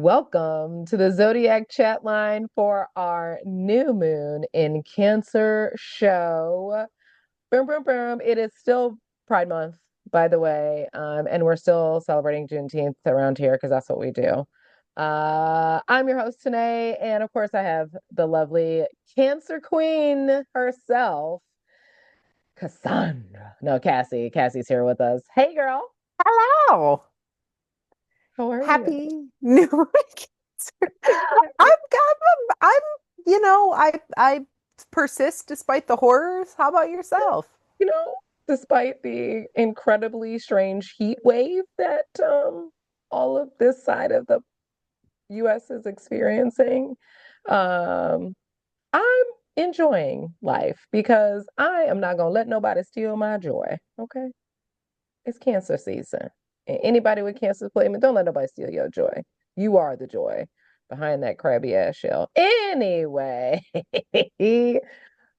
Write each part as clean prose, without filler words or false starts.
Welcome to the Zodiac chat line for our new moon in Cancer show. Boom, boom, boom. It is still Pride Month, by the way, and we're still celebrating Juneteenth around here because that's what we do. I'm your host today, and of course, I have the lovely Cancer Queen herself, Cassandra. No, Cassie. Cassie's here with us. Hey, girl. Hello. How are you? Happy New Week. I'm, I persist despite the horrors. How about yourself? you know, Despite the incredibly strange heat wave that all of this side of the US is experiencing, um, I'm enjoying life because I am not gonna let nobody steal my joy. Okay. It's cancer season. And anybody with cancer claiming, don't let nobody steal your joy. You are the joy behind that crabby ass shell. Anyway,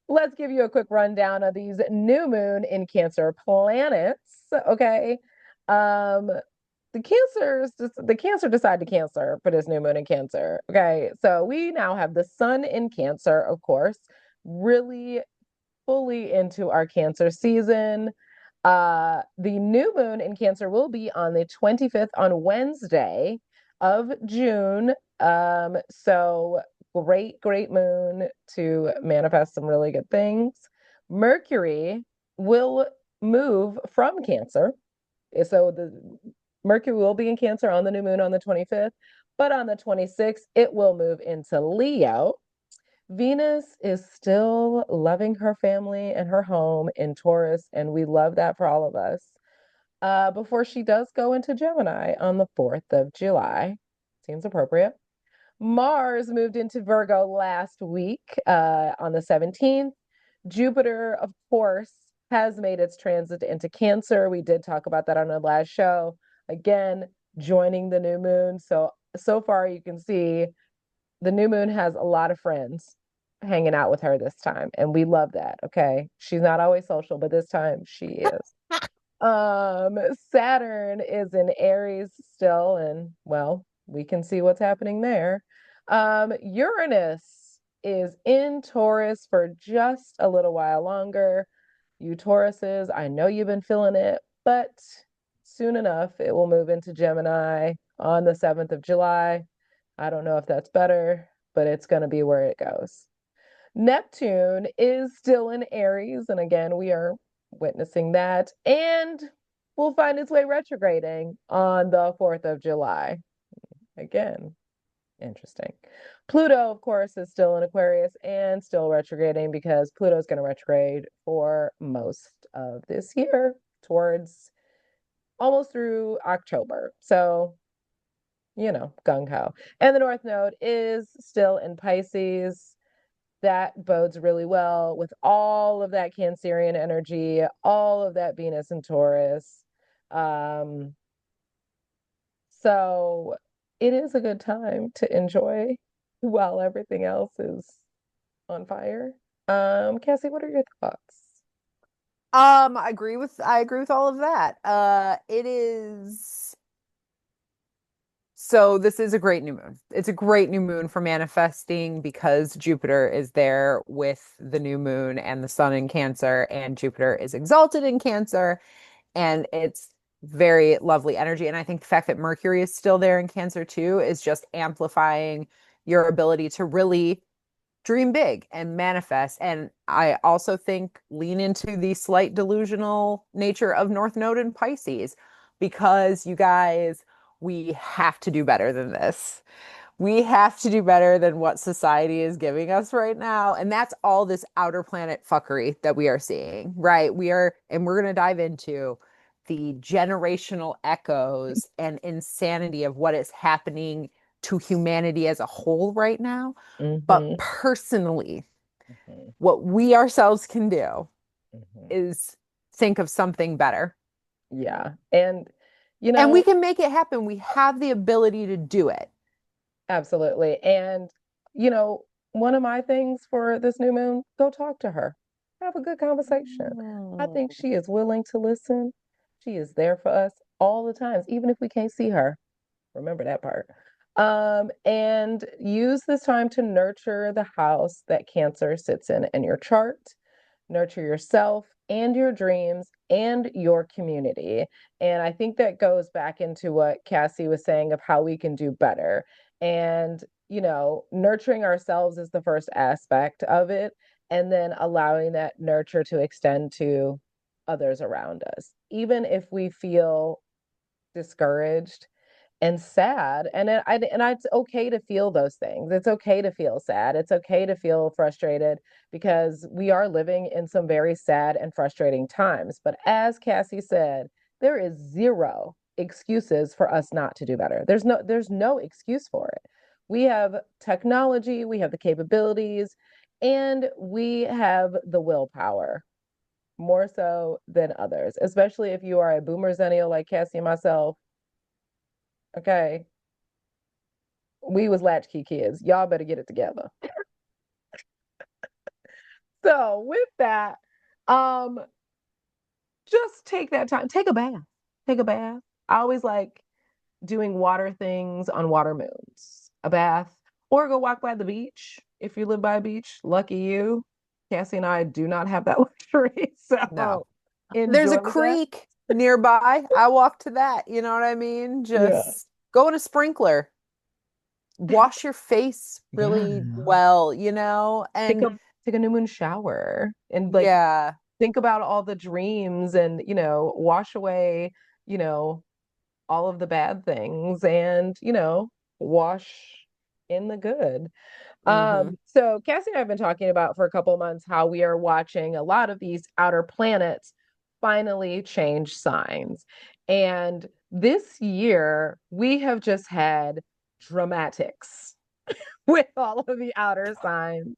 let's give you a quick rundown of these new moon in Cancer planets. Okay. Um, the Cancer decide to Cancer for this new moon in Cancer. Okay. So we now have the sun in Cancer, of course, really fully into our Cancer season. The new moon in Cancer will be on the 25th on Wednesday of June. So great moon to manifest some really good things. Mercury will move from Cancer. So the Mercury will be in Cancer on the new moon on the 25th, but on the 26th, it will move into Leo. Venus is still loving her family and her home in Taurus, and we love that for all of us. Before she does go into Gemini on the 4th of July. Seems appropriate. Mars moved into Virgo last week on the 17th. Jupiter, of course, has made its transit into Cancer. We did talk about that on our last show. Again, joining the new moon. So far you can see the new moon has a lot of friends hanging out with her this time, and we love that. Okay. She's not always social, but this time she is. Saturn is in Aries still, and well, we can see what's happening there. Uranus is in Taurus for just a little while longer. You Tauruses, I know you've been feeling it, but soon enough it will move into Gemini on the 7th of July. I don't know if that's better, but it's going to be where it goes. Neptune is still in Aries, and again, we are witnessing that, and will find its way retrograding on the 4th of July. Again, interesting. Pluto, of course, is still in Aquarius and still retrograding because Pluto is going to retrograde for most of this year towards almost through October. So, gung ho. And the North Node is still in Pisces. That bodes really well with all of that Cancerian energy, all of that Venus and Taurus. Um, so it is a good time to enjoy while everything else is on fire. Cassie, what are your thoughts? I agree with all of that. It is so this is a great new moon. It's a great new moon for manifesting because Jupiter is there with the new moon and the sun in Cancer, and Jupiter is exalted in Cancer, and it's very lovely energy. And I think the fact that Mercury is still there in Cancer too is just amplifying your ability to really dream big and manifest. And I also think lean into the slight delusional nature of North Node and Pisces because you guys, we have to do better than this. We have to do better than what society is giving us right now. And that's all this outer planet fuckery that we are seeing, right? And we're going to dive into the generational echoes and insanity of what is happening to humanity as a whole right now. But Mm-hmm. personally, Mm-hmm. what we ourselves can do Mm-hmm. is think of something better. Yeah. And, you And we know, can make it happen. We have the ability to do it. Absolutely. And, you know, one of my things for this new moon, go talk to her. Have a good conversation. I Mm. think she is willing to listen. She is there for us all the times, even if we can't see her. Remember that part. And use this time to nurture the house that Cancer sits in your chart. Nurture yourself and your dreams and your community. And I think that goes back into what Cassie was saying of how we can do better. And, nurturing ourselves is the first aspect of it, and then allowing that nurture to extend to others around us. Even if we feel discouraged and sad, and it's okay to feel those things. It's okay to feel sad. It's okay to feel frustrated because we are living in some very sad and frustrating times. But as Cassie said, there is zero excuses for us not to do better. There's no excuse for it. We have technology, we have the capabilities, and we have the willpower more so than others, especially if you are a boomer zennial like Cassie and myself. Okay, we was latchkey kids. Y'all better get it together. So with that, um, just take that time. Take a bath. Take a bath. I always like doing water things on water moons. A bath, or go walk by the beach if you live by a beach. Lucky you. Cassie and I do not have that luxury, No. so There's a enjoy that. creek nearby. I walk to that. You know what I mean? Yeah. Just go in a sprinkler, wash your face really Yeah. well, Take and a take a new moon shower and like yeah. think about all the dreams and wash away you know all of the bad things and wash in the good. Hmm. So Cassie and I have been talking about for a couple of months how we are watching a lot of these outer planets finally change signs, and this year we have just had dramatics with all of the outer signs.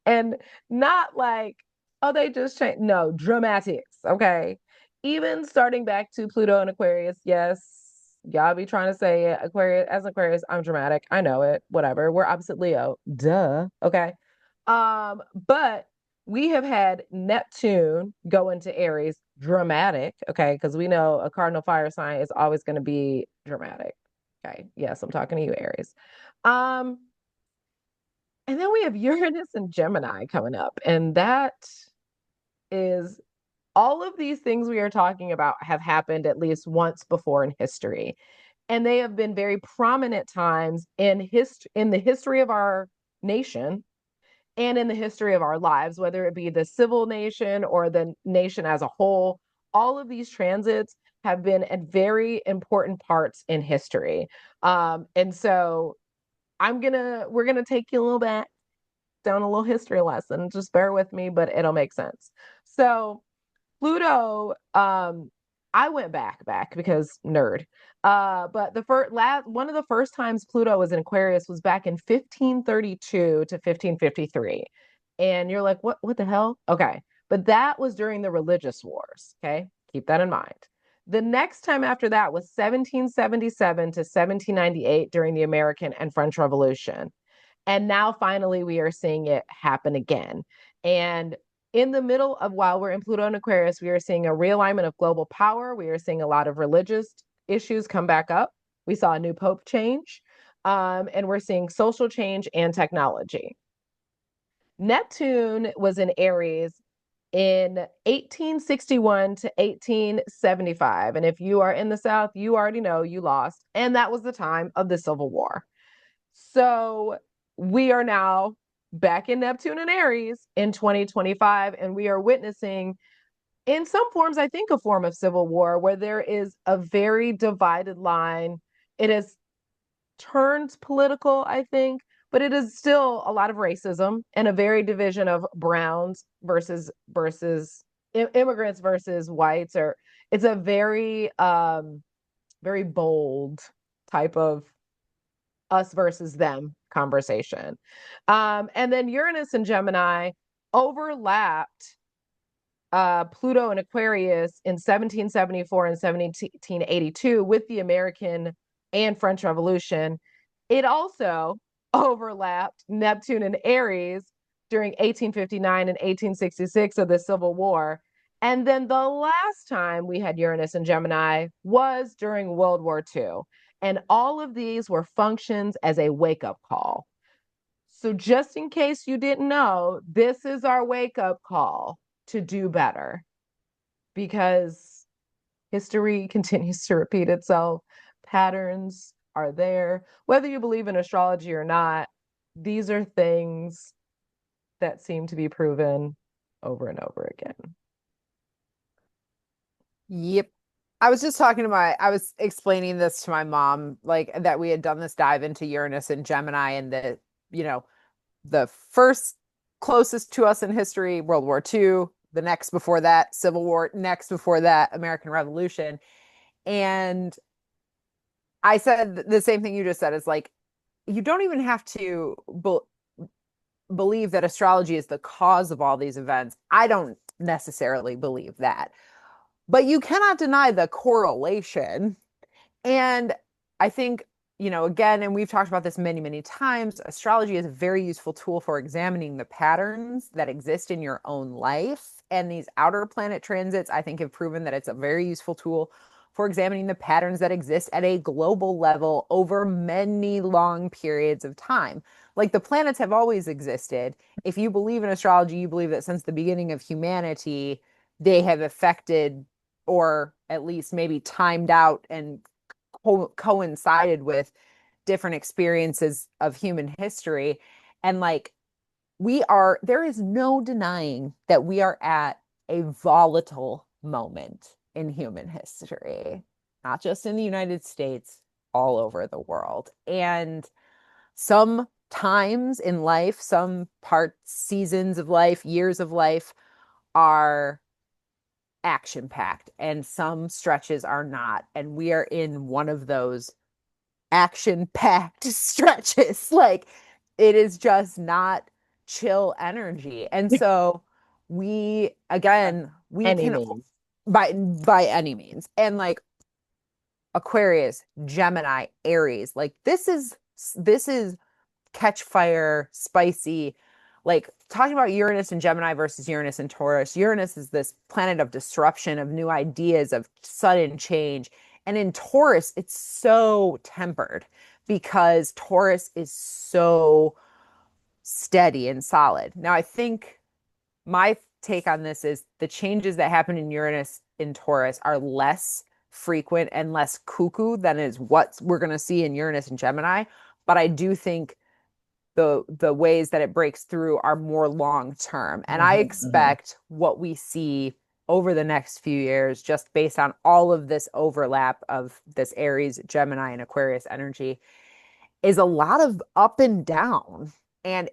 And not like, oh, they just changed. No, dramatics. Okay. Even starting back to Pluto and Aquarius. Yes, y'all be trying to say it. Aquarius, as an Aquarius, I'm dramatic. I know it. Whatever. We're opposite Leo. Duh. Okay. But we have had Neptune go into Aries, dramatic. Okay. Because we know a cardinal fire sign is always going to be dramatic. Okay. Yes, I'm talking to you, Aries. Um, and then we have Uranus and Gemini coming up. And that is all of these things we are talking about have happened at least once before in history. And they have been very prominent times in the history of our nation and in the history of our lives, whether it be the civil nation or the nation as a whole. All of these transits have been at very important parts in history. And so we're gonna take you a little back down a little history lesson. Just bear with me, but it'll make sense. So Pluto, I went back because nerd. But the first one of the first times Pluto was in Aquarius was back in 1532 to 1553. And you're like, what the hell? Okay. But that was during the religious wars. Okay. Keep that in mind. The next time after that was 1777 to 1798 during the American and French Revolution. And now finally we are seeing it happen again. And in the middle of while we're in Pluto and Aquarius, we are seeing a realignment of global power. We are seeing a lot of religious issues come back up. We saw a new pope change, and we're seeing social change and technology. Neptune was in Aries in 1861 to 1875. And if you are in the South, you already know you lost. And that was the time of the Civil War. So we are now back in Neptune and Aries in 2025, and we are witnessing, in some forms, I think, a form of civil war where there is a very divided line. It has turned political, I think, but it is still a lot of racism and a very division of browns versus immigrants versus whites, or it's a very very bold type of us versus them conversation. And then Uranus and Gemini overlapped Pluto and Aquarius in 1774 and 1782 with the American and French Revolution. It also overlapped Neptune and Aries during 1859 and 1866 of the Civil War. And then the last time we had Uranus and Gemini was during World War II. And all of these were functions as a wake up call. So, just in case you didn't know, this is our wake up call to do better because history continues to repeat itself. Patterns are there. Whether you believe in astrology or not, these are things that seem to be proven over and over again. Yep. I was explaining this to my mom, like that we had done this dive into Uranus and Gemini and you know, the first closest to us in history, World War II, the next before that, Civil War, next before that, American Revolution. And I said the same thing you just said is like, you don't even have to believe that astrology is the cause of all these events. I don't necessarily believe that. But you cannot deny the correlation. And I think, again, and we've talked about this many, many times, astrology is a very useful tool for examining the patterns that exist in your own life. And these outer planet transits, I think, have proven that it's a very useful tool for examining the patterns that exist at a global level over many long periods of time. Like the planets have always existed. If you believe in astrology, you believe that since the beginning of humanity, they have affected or at least maybe timed out and coincided with different experiences of human history. And like there is no denying that we are at a volatile moment in human history, not just in the United States, all over the world. And some times in life, some parts, seasons of life, years of life are action packed and some stretches are not. And we are in one of those action packed stretches. Like it is just not chill energy. And so By we any can means. by any means. And like Aquarius, Gemini, Aries, like this is catch fire, spicy. Like talking about Uranus and Gemini versus Uranus and Taurus. Uranus is this planet of disruption, of new ideas, of sudden change. And in Taurus, it's so tempered because Taurus is so steady and solid. Now, I think my take on this is the changes that happen in Uranus in Taurus are less frequent and less cuckoo than is what we're going to see in Uranus and Gemini. But I do think the ways that it breaks through are more long term. And I Mhm, mhm. expect what we see over the next few years, just based on all of this overlap of this Aries, Gemini, and Aquarius energy, is a lot of up and down. And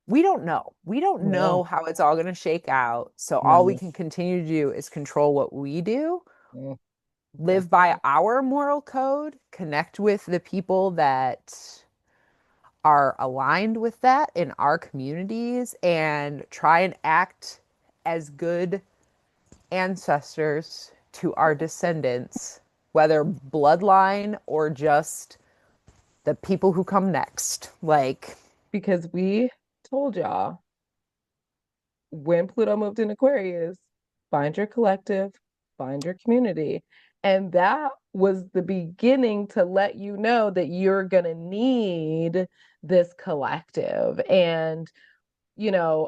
we don't know. We don't know No. how it's all going to shake out. So all we No. can continue to do is control what we do, Mm, live that's by it. our moral code, connect with the people that are aligned with that in our communities and try and act as good ancestors to our descendants, whether bloodline or just the people who come next. Like, Because we told y'all when Pluto moved in Aquarius, find your collective, find your community. And that was the beginning to let you know that you're going to need this collective. And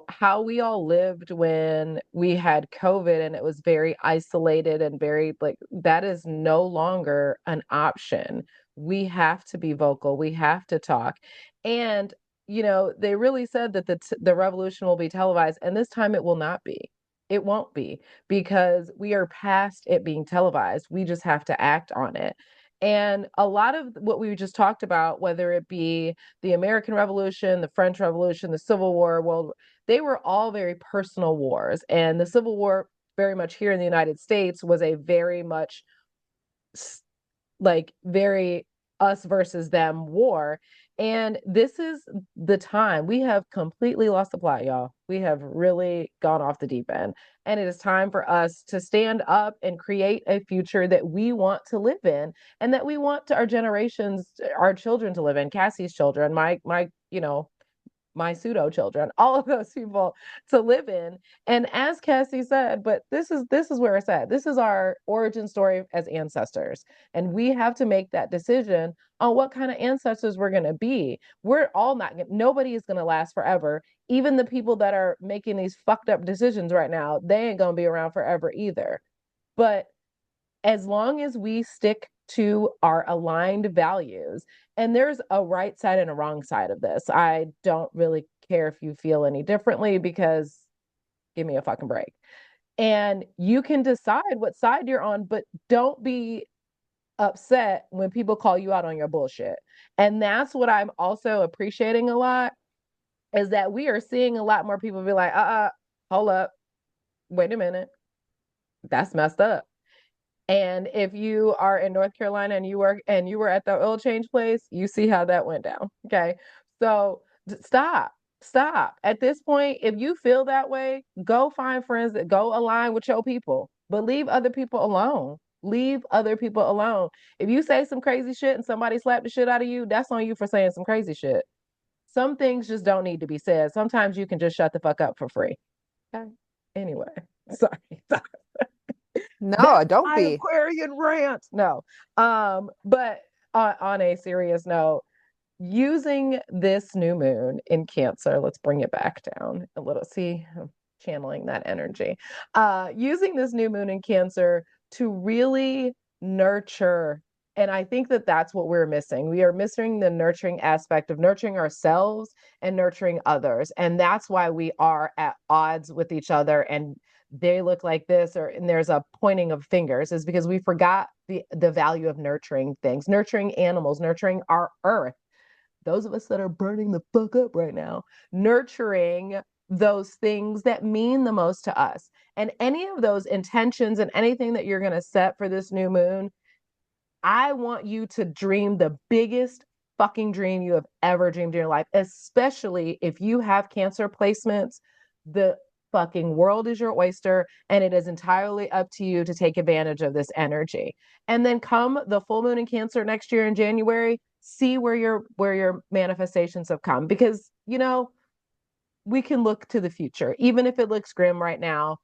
how we all lived when we had COVID and it was very isolated and very like that is no longer an option. We have to be vocal, we have to talk. And they really said that the revolution will be televised, and this time it will not be. It won't be because we are past it being televised. We just have to act on it. And a lot of what we just talked about, whether it be the American Revolution, the French Revolution, the Civil War, they were all very personal wars. And the Civil War, very much here in the United States, was a very much like very us versus them war. And this is the time we have completely lost the plot, y'all. We have really gone off the deep end. And it is time for us to stand up and create a future that we want to live in and that we want our generations, our children to live in, Cassie's children, my my pseudo children, all of those people to live in. And as Cassie said, but this is where it's at. This is our origin story as ancestors. And we have to make that decision on what kind of ancestors we're going to be. We're all not, nobody is going to last forever. Even the people that are making these fucked up decisions right now, they ain't going to be around forever either. But as long as we stick to our aligned values, and there's a right side and a wrong side of this. I don't really care if you feel any differently because give me a fucking break. And you can decide what side you're on, but don't be upset when people call you out on your bullshit. And that's what I'm also appreciating a lot is that we are seeing a lot more people be like, hold up, wait a minute, that's messed up. And if you are in North Carolina and you were at the oil change place, you see how that went down. Okay. So stop. Stop. At this point, if you feel that way, go find friends that go align with your people, but leave other people alone. Leave other people alone. If you say some crazy shit and somebody slapped the shit out of you, that's on you for saying some crazy shit. Some things just don't need to be said. Sometimes you can just shut the fuck up for free. Okay. Anyway, sorry. No, That's don't my be. Aquarian rant. No. But on a serious note, using this new moon in Cancer, let's bring it back down a little. See, I'm channeling that energy. Using this new moon in Cancer to really nurture. And I think that that's what we're missing. We are missing the nurturing aspect of nurturing ourselves and nurturing others. And that's why we are at odds with each other and they look like this or and there's a pointing of fingers is because we forgot the value of nurturing things, nurturing animals, nurturing our earth, those of us that are burning the fuck up right now, nurturing those things that mean the most to us. And any of those intentions and anything that you're going to set for this new moon, I want you to dream the biggest fucking dream you have ever dreamed in your life, especially if you have Cancer placements. The fucking world is your oyster, and it is entirely up to you to take advantage of this energy. And then come the full moon in Cancer next year in January, see where your manifestations have come because we can look to the future even if it looks grim right now.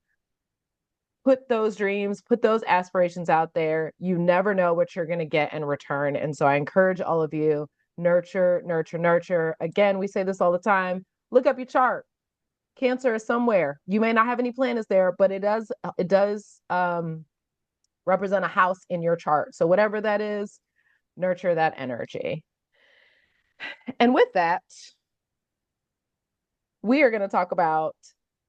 Put those dreams, put those aspirations out there. You never know what you're going to get in return. And so I encourage all of you, nurture, nurture, nurture. Again, we say this all the time. Look up your chart. Cancer is somewhere. You may not have any planets there, but it does represent a house in your chart. So whatever that is, nurture that energy. And with that, we are going to talk about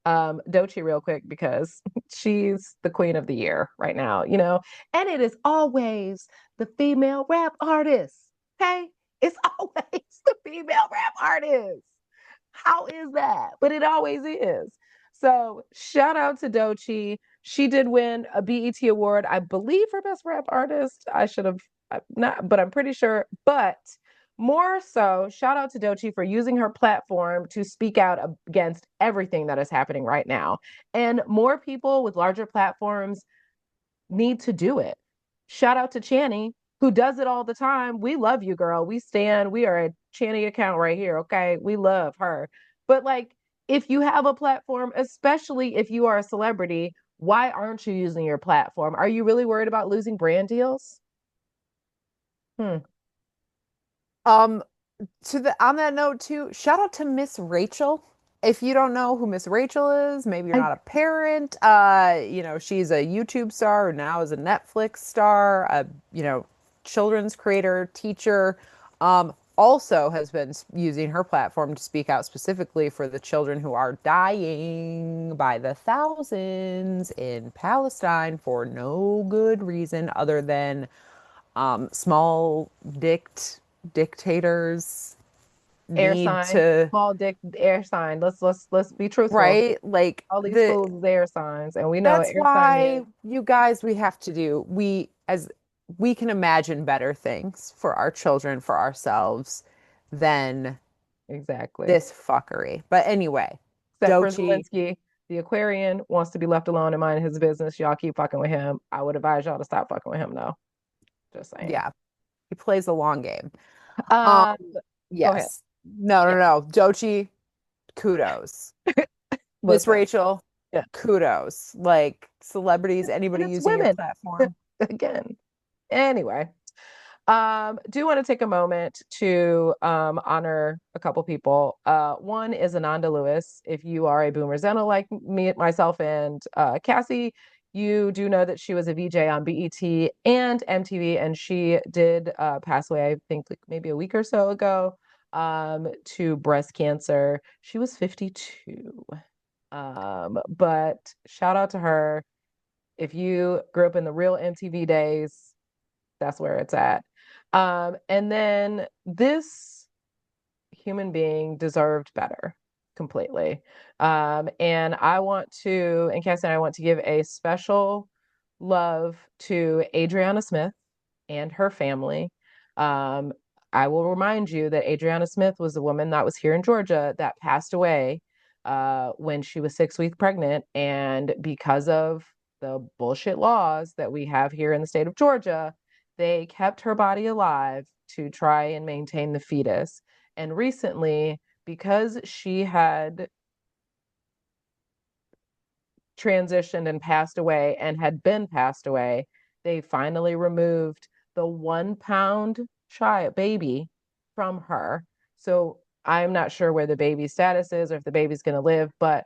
Doechii real quick because she's the queen of the year right now, and it is always the female rap artist. Okay. It's always the female rap artist. How is that? But it always is. So shout out to Doechii. She did win a BET award, I believe, for best rap artist. I should have not, but I'm pretty sure. But more so, shout out to Doechii for using her platform to speak out against everything that is happening right now. And more people with larger platforms need to do it. Shout out to Channy, who does it all the time. We love you, girl. We are a Channy account right here. Okay. We love her. But like, if you have a platform, especially if you are a celebrity, why aren't you using your platform? Are you really worried about losing brand deals? Hmm. Um, to the on that note too, shout out to Miss Rachel. If you don't know who Miss Rachel is, maybe you're I not a parent. She's a YouTube star who now is a Netflix star, children's creator, teacher. Also has been using her platform to speak out specifically for the children who are dying by the thousands in Palestine for no good reason other than small dictators air need sign, to, small dick air sign. Let's be truthful. right? Like All these fools is air signs, and we know what that's air sign why is. you guys we have to do we can imagine better things for our children, for ourselves than Exactly. this fuckery. But anyway, Except for Dochi, Zelensky, the Aquarian wants to be left alone and mind his business. Y'all keep fucking with him. I would advise y'all to stop fucking with him, though. Just saying. yeah, he plays a long game. Um, Um, go ahead. yes. No, no, Yeah. no. Dochi. kudos. Miss Listen, Rachel, yeah, kudos. Like celebrities, and anybody it's using your women platform. again. Anyway, do want to take a moment to honor a couple people. One is Ananda Lewis. If you are a Boomer Zeno like me, myself, and Cassie, you do know that she was a VJ on BET and MTV, and she did pass away, I think, like maybe a week or so ago, to breast cancer. She was 52. But shout out to her. If you grew up in the real MTV days, that's where it's at. And then this human being deserved better completely. And Cassie and I want to give a special love to Adriana Smith and her family. Um, I will remind you that Adriana Smith was a woman that was here in Georgia that passed away when she was 6 weeks pregnant. And because of the bullshit laws that we have here in the state of Georgia, they kept her body alive to try and maintain the fetus. And recently, because she had transitioned and passed away and had been passed away, they finally removed the 1 pound child baby from her. So I'm not sure where the baby's status is or if the baby's going to live, but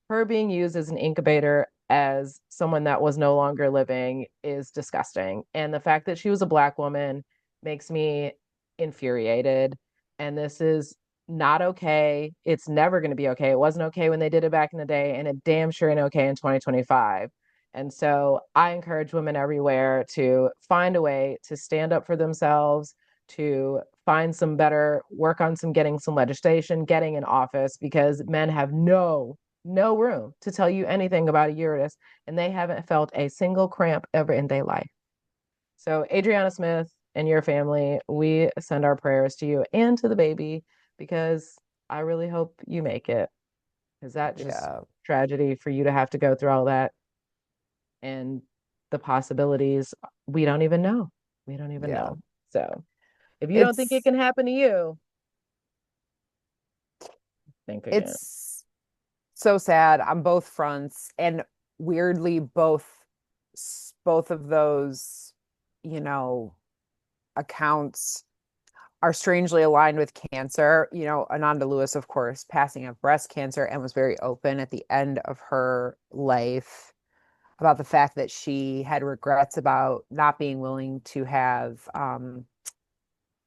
her being used as an incubator as someone that was no longer living is disgusting. And the fact that she was a Black woman makes me infuriated. And this is not okay. It's never going to be okay. It wasn't okay when they did it back in the day, and it damn sure ain't okay in 2025. And so I encourage women everywhere to find a way to stand up for themselves, to find some better, work on some getting some legislation, getting in office, because men have no room to tell you anything about a Uranus, and they haven't felt a single cramp ever in their life. So, Adriana Smith and your family, we send our prayers to you and to the baby because I really hope you make it. Is that just Yeah. tragedy for you to have to go through all that and the possibilities? We don't even know. We don't even Yeah. know. So, if you don't think it It's can happen to you, think again. it's so sad on both fronts, and weirdly both of those, you know, accounts are strangely aligned with cancer. You know, Ananda Lewis, of course, passing of breast cancer, and was very open at the end of her life about the fact that she had regrets about not being willing to have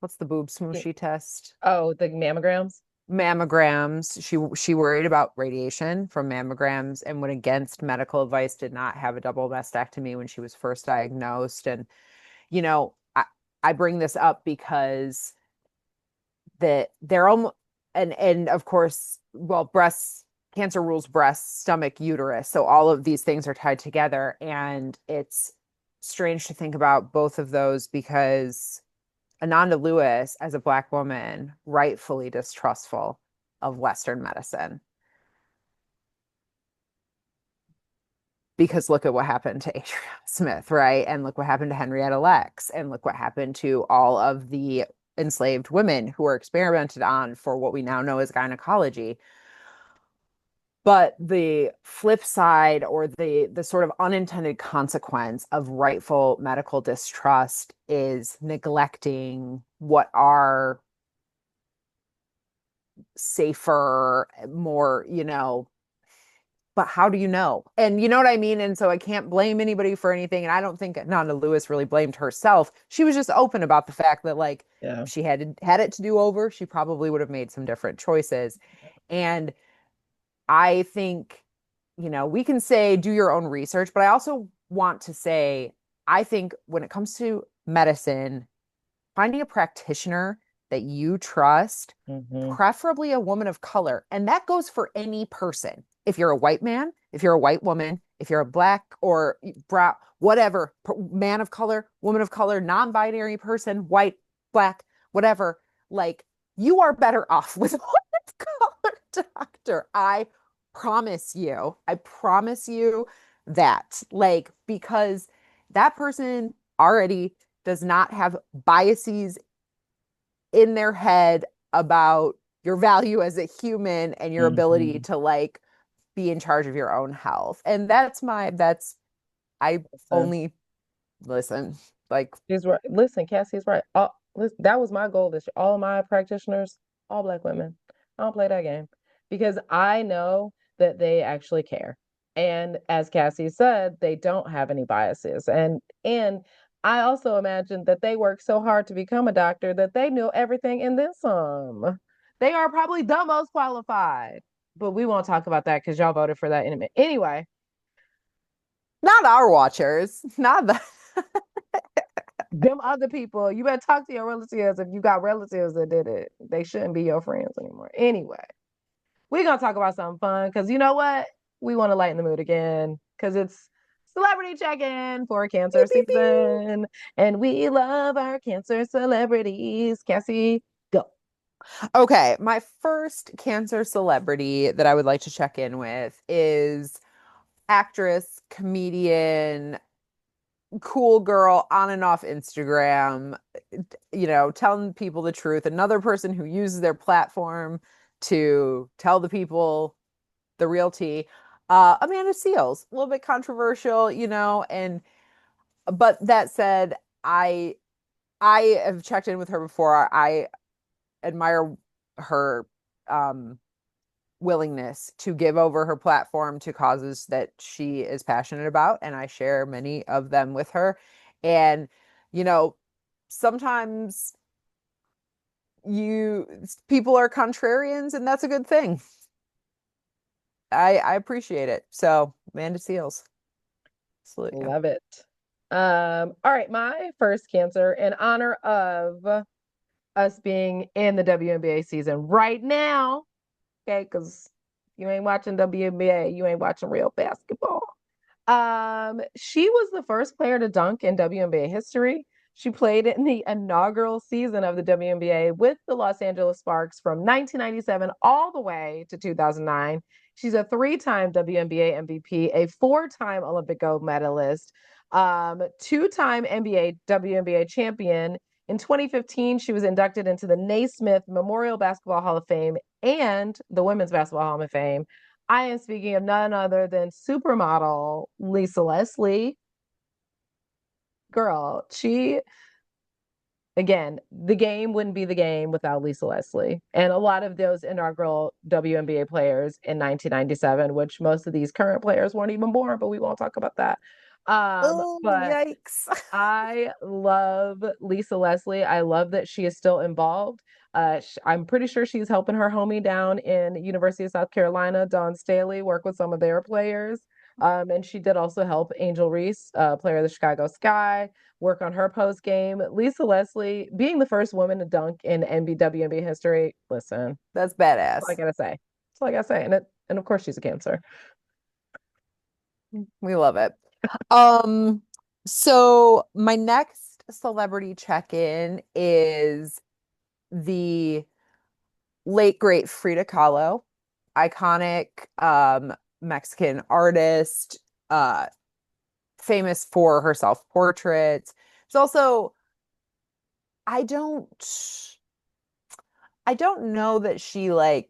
what's the boob smooshy test? Oh, the mammograms? Mammograms. She worried about radiation from mammograms and went against medical advice, did not have a double mastectomy when she was first diagnosed. And, you know, I bring this up because that they're almost, and of course, well, breast cancer rules breast, stomach, uterus. So all of these things are tied together. And it's strange to think about both of those because Ananda Lewis, as a Black woman, rightfully distrustful of Western medicine. Because look at what happened to Adriana Smith, right? And look what happened to Henrietta Lacks, and look what happened to all of the enslaved women who were experimented on for what we now know as gynecology. But the flip side, or the sort of unintended consequence of rightful medical distrust, is neglecting what are safer, more, but how do you know? And you know what I mean? And so I can't blame anybody for anything. And I don't think Nanda Lewis really blamed herself. She was just open about the fact that, like, Yeah. if she had it to do over, she probably would have made some different choices. And I think, we can say do your own research, but I also want to say, I think when it comes to medicine, finding a practitioner that you trust, Hmm. preferably a woman of color. And that goes for any person. If you're a white man, if you're a white woman, if you're a black or brown, whatever, man of color, woman of color, non binary person, white, black, whatever, like, you are better off with a woman of color doctor. I promise you that, like, because that person already does not have biases in their head about your value as a human and your ability Mhm. to like be in charge of your own health. And that's I Listen, only listen like she's right. Listen, Cassie's right. Listen, that was my goal this year. All of my practitioners, all Black women. I don't play that game because I know that they actually care. And as Cassie said, they don't have any biases. And I also imagine that they work so hard to become a doctor that they know everything and then some. They are probably the most qualified. But we won't talk about that because y'all voted for that in a minute. Anyway, not our watchers, not the them other people, you better talk to your relatives if you got relatives that did it. They shouldn't be your friends anymore. Anyway, we're gonna talk about something fun because you know what? We want to lighten the mood again because it's celebrity check-in for pew, cancer pew, pew. season. And we love our cancer celebrities. Cassie, go. Okay, my first cancer celebrity that I would like to check in with is actress, comedian, cool girl on and off Instagram, telling people the truth. Another person who uses their platform to tell the people the real tea. Amanda Seales, a little bit controversial, and but that said, I have checked in with her before. I admire her um willingness to give over her platform to causes that she is passionate about, and I share many of them with her. And you know, sometimes you people are contrarians, and that's a good thing. I appreciate it. So, Amanda Seals. Absolutely. Love it. All right, my first cancer in honor of us being in the WNBA season right now. Okay, because you ain't watching WNBA, you ain't watching real basketball. She was the first player to dunk in WNBA history. She played in the inaugural season of the WNBA with the Los Angeles Sparks from 1997 all the way to 2009. She's a three-time WNBA MVP, a four-time Olympic gold medalist, two-time NBA WNBA champion. In 2015, she was inducted into the Naismith Memorial Basketball Hall of Fame and the Women's Basketball Hall of Fame. I am speaking of none other than supermodel Lisa Leslie. Girl, she, again, the game wouldn't be the game without Lisa Leslie. And a lot of those inaugural WNBA players in 1997, which most of these current players weren't even born, but we won't talk about that. Oh, But yikes. I love Lisa Leslie. I love that she is still involved. I'm pretty sure she's helping her homie down in University of South Carolina, Dawn Staley, work with some of their players. And she did also help Angel Reese, player of the Chicago Sky, work on her post game. Lisa Leslie, being the first woman to dunk in WNBA history. Listen, That's that's all I badass. gotta say. That's all I gotta say. And of course she's a Cancer. We love it. Um, so my next celebrity check-in is the late great Frida Kahlo, iconic Mexican artist, uh, famous for her self-portraits. It's also I don't I don't know that she like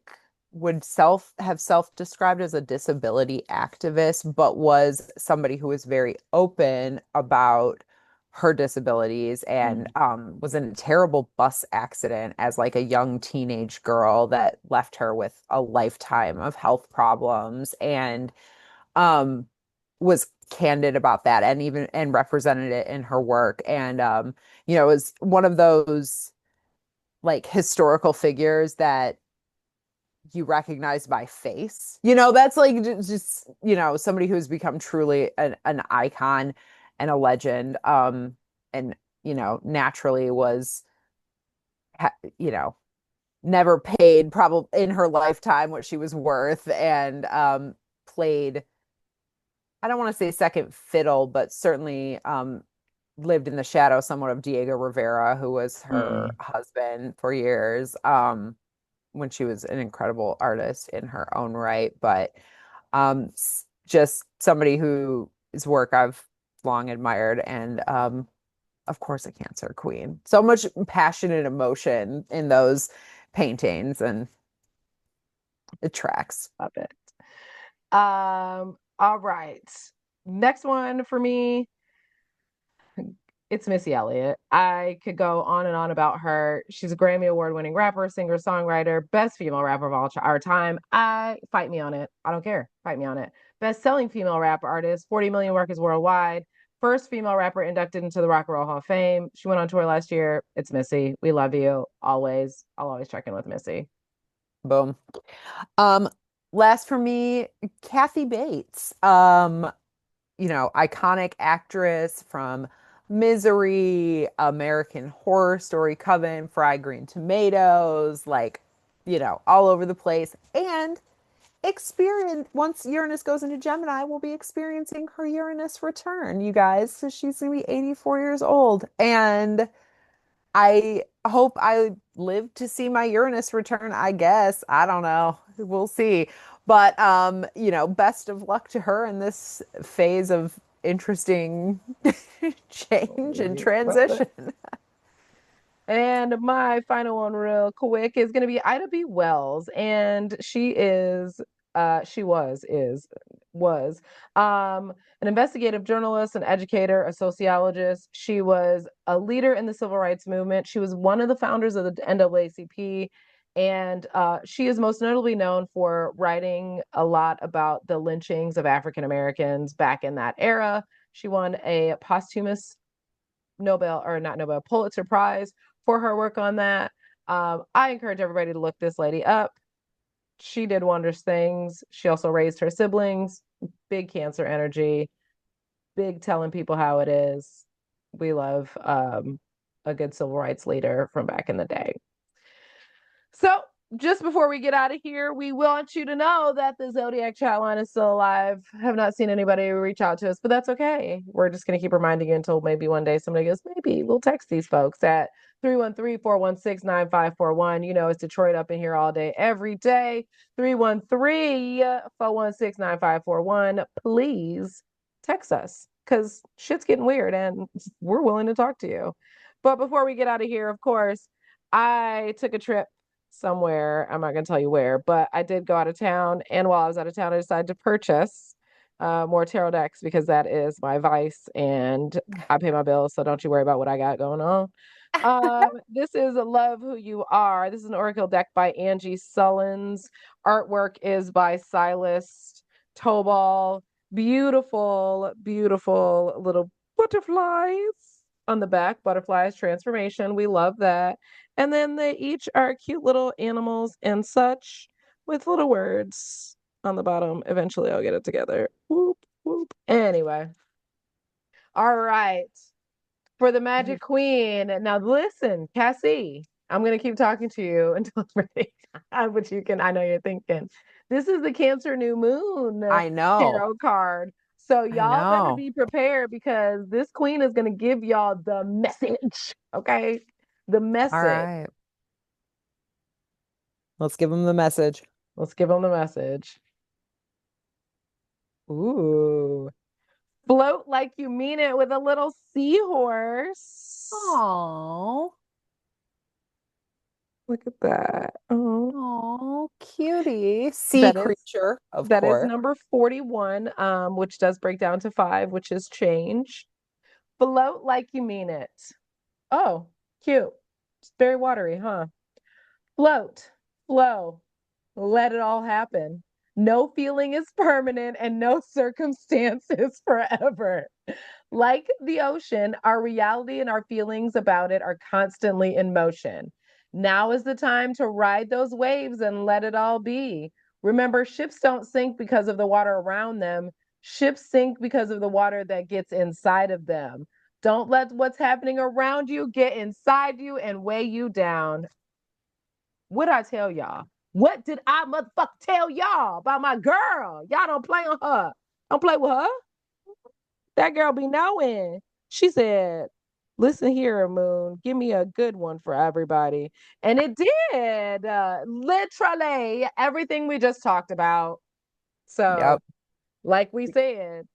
would self-described as a disability activist, but was somebody who was very open about her disabilities and Mm. was in a terrible bus accident as like a young teenage girl that left her with a lifetime of health problems and um was candid about that and even and represented it in her work and it was one of those like historical figures that you recognize by face. That's like somebody who's become truly an icon and a legend. And naturally was, ha- you know, never paid probably in her lifetime what she was worth, and played. I don't want to say second fiddle, but certainly lived in the shadow somewhat of Diego Rivera, who was her Mm. husband for years. When she was an incredible artist in her own right, but just somebody whose work I've long admired, and of course a Cancer queen. So much passion and emotion in those paintings, and It tracks. Love it. All right. Next one for me, it's Missy Elliott. I could go on and on about her. She's a Grammy Award-winning rapper, singer, songwriter, best female rapper of all our time. I fight me on it. I don't care. Fight me on it. Best-selling female rap artist, 40 million records worldwide. First female rapper inducted into the Rock and Roll Hall of Fame. She went on tour last year. It's Missy. We love you always. I'll always check in with Missy. Boom. Um, Last for me, Kathy Bates. Iconic actress from Misery, American Horror Story, Coven, Fried Green Tomatoes, like, all over the place. And experience once Uranus goes into Gemini, we'll be experiencing her Uranus return, you guys. So she's gonna be 84 years old. And I hope I live to see my Uranus return, I guess. I don't know. We'll see. But best of luck to her in this phase of interesting change and transition. And my final one, real quick, is going to be Ida B. Wells. And was an investigative journalist, an educator, a sociologist. She was a leader in the civil rights movement. She was one of the founders of the NAACP. And she is most notably known for writing a lot about the lynchings of African Americans back in that era. She won a posthumous Nobel, or not Nobel, Pulitzer Prize for her work on that. I encourage everybody to look this lady up. She did wondrous things. She also raised her siblings, big Cancer energy, big telling people how it is. We love a good civil rights leader from back in the day. So, just before we get out of here, we want you to know that the Zodiac chat line is still alive. Have not seen anybody reach out to us, but that's okay. We're just going to keep reminding you until maybe one day somebody goes, maybe we'll text these folks at 313-416-9541. You know, it's Detroit up in here all day, every day. 313-416-9541. Please text us because shit's getting weird and we're willing to talk to you. But before we get out of here, of course, I took a trip somewhere. I'm not going to tell you where, but I did go out of town. And while I was out of town, I decided to purchase more tarot decks because that is my vice and I pay my bills. So don't you worry about what I got going on. This is Love Who You Are. This is an Oracle deck by Angie Sullins. Artwork is by Silas Tobal. Beautiful, beautiful little butterflies on the back. Butterflies transformation. We love that. And then they each are cute little animals and such with little words on the bottom. Eventually, I'll get it together. Whoop, whoop. Anyway, all right. For the Magic Queen. Now, listen, Cassie, I'm going to keep talking to you until it's ready. But I know you're thinking, this is the Cancer New Moon I know. tarot card. So, I y'all better know. be prepared because this queen is going to give y'all the message. Okay. The All message. right. Let's give them the message. Let's give them the message. Ooh. Float like you mean it with a little seahorse. Oh, Look at that. Oh. oh, cutie. Sea That is creature, of that is course. number 41, which does break down to five, which is change. Float like you mean it. Oh, cute. It's very watery, huh? Float, flow, let it all happen. No feeling is permanent and no circumstance is forever. Like the ocean, our reality and our feelings about it are constantly in motion. Now is the time to ride those waves and let it all be. Remember, ships don't sink because of the water around them. Ships sink because of the water that gets inside of them. Don't let what's happening around you get inside you and weigh you down. What I tell y'all? What did I motherfucker tell y'all about my girl? Y'all don't play on her. Don't play with her. That girl be knowing. She said, listen here, Moon, give me a good one for everybody. And it did. Literally everything we just talked about. So, Yep. like we said,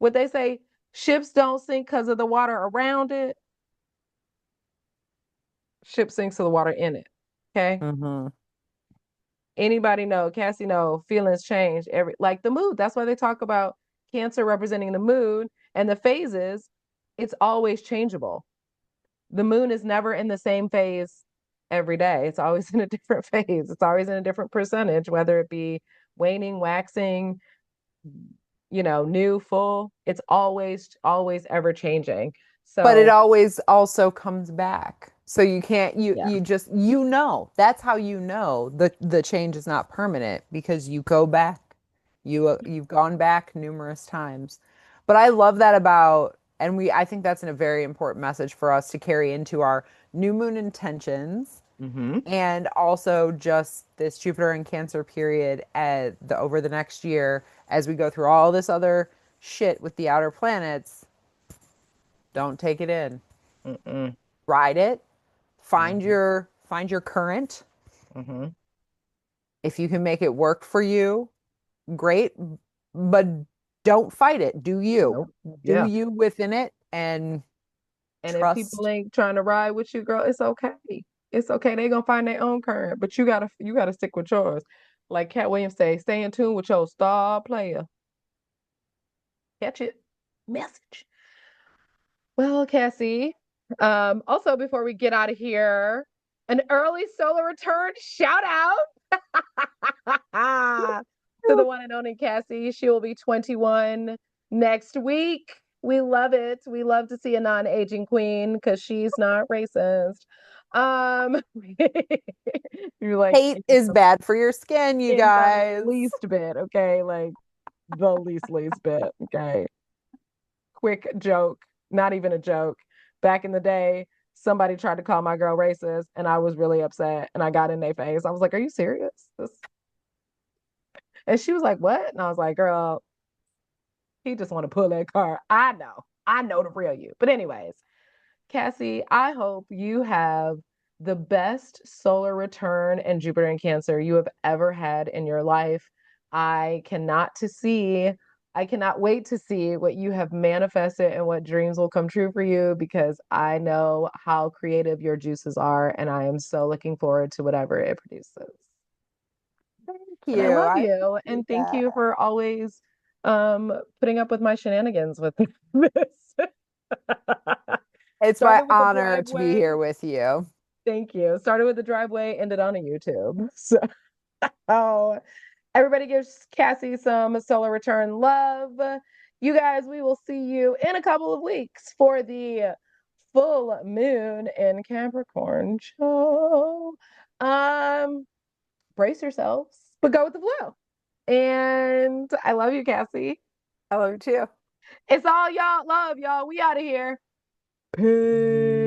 what they say, ships don't sink because of the water around it. Ship sinks to the water in it. Okay. Mm-hmm. Anybody know, Cassie know, feelings change every like the mood. That's why they talk about Cancer representing the moon and the phases. It's always changeable. The moon is never in the same phase every day. It's always in a different phase. It's always in a different percentage, whether it be waning, waxing, new, full. It's always ever changing. But it So, always also comes back. So you can't yeah. you just that's how you know the change is not permanent because you go back. You've gone back numerous times. But I love that about and I think that's a very important message for us to carry into our new moon intentions Hmm. and also just this Jupiter and Cancer period at the over the next year as we go through all this other shit with the outer planets. Don't take it in. Mm-mm. Ride it, Hmm. find your current. Hmm. If you can make it work for you, great, but don't fight it. Do you? Nope. Do Yeah. you within it and And if people trust. ain't trying to ride with you, girl, it's okay. It's okay. They gonna find their own current, but you gotta stick with yours. Like Cat Williams say, stay in tune with your star player. Catch it. Message. Well, Cassie, also before we get out of here, an early solar return shout out to the one and only Cassie. She will be 21 next week. We love it. We love to see a non-aging queen because she's not racist. Um, you're like Hate is bad for your skin, you in the guys. least bit, okay? Like the least bit, okay? Quick joke, not even a joke. Back in the day, somebody tried to call my girl racist, and I was really upset. And I got in their face. I was like, "Are you serious?" And she was like, "What?" And I was like, "Girl, he just want to pull that card. I know the real you." But anyways, Cassie, I hope you have the best solar return and Jupiter in Cancer you have ever had in your life. I cannot to see, I cannot wait to see what you have manifested and what dreams will come true for you because I know how creative your juices are and I am so looking forward to whatever it produces. Thank And I you. love I you appreciate and thank that. you for always putting up with my shenanigans with this. It's my Started with the honor to be driveway. here with you. Thank you. Started with the driveway, ended on a YouTube. So, oh, everybody gives Cassie some solar return love. You guys, we will see you in a couple of weeks for the full moon in Capricorn show. Um, brace yourselves, but go with the flow. And I love you, Cassie. I love you too. It's all y'all love, y'all. We out of here. Peace.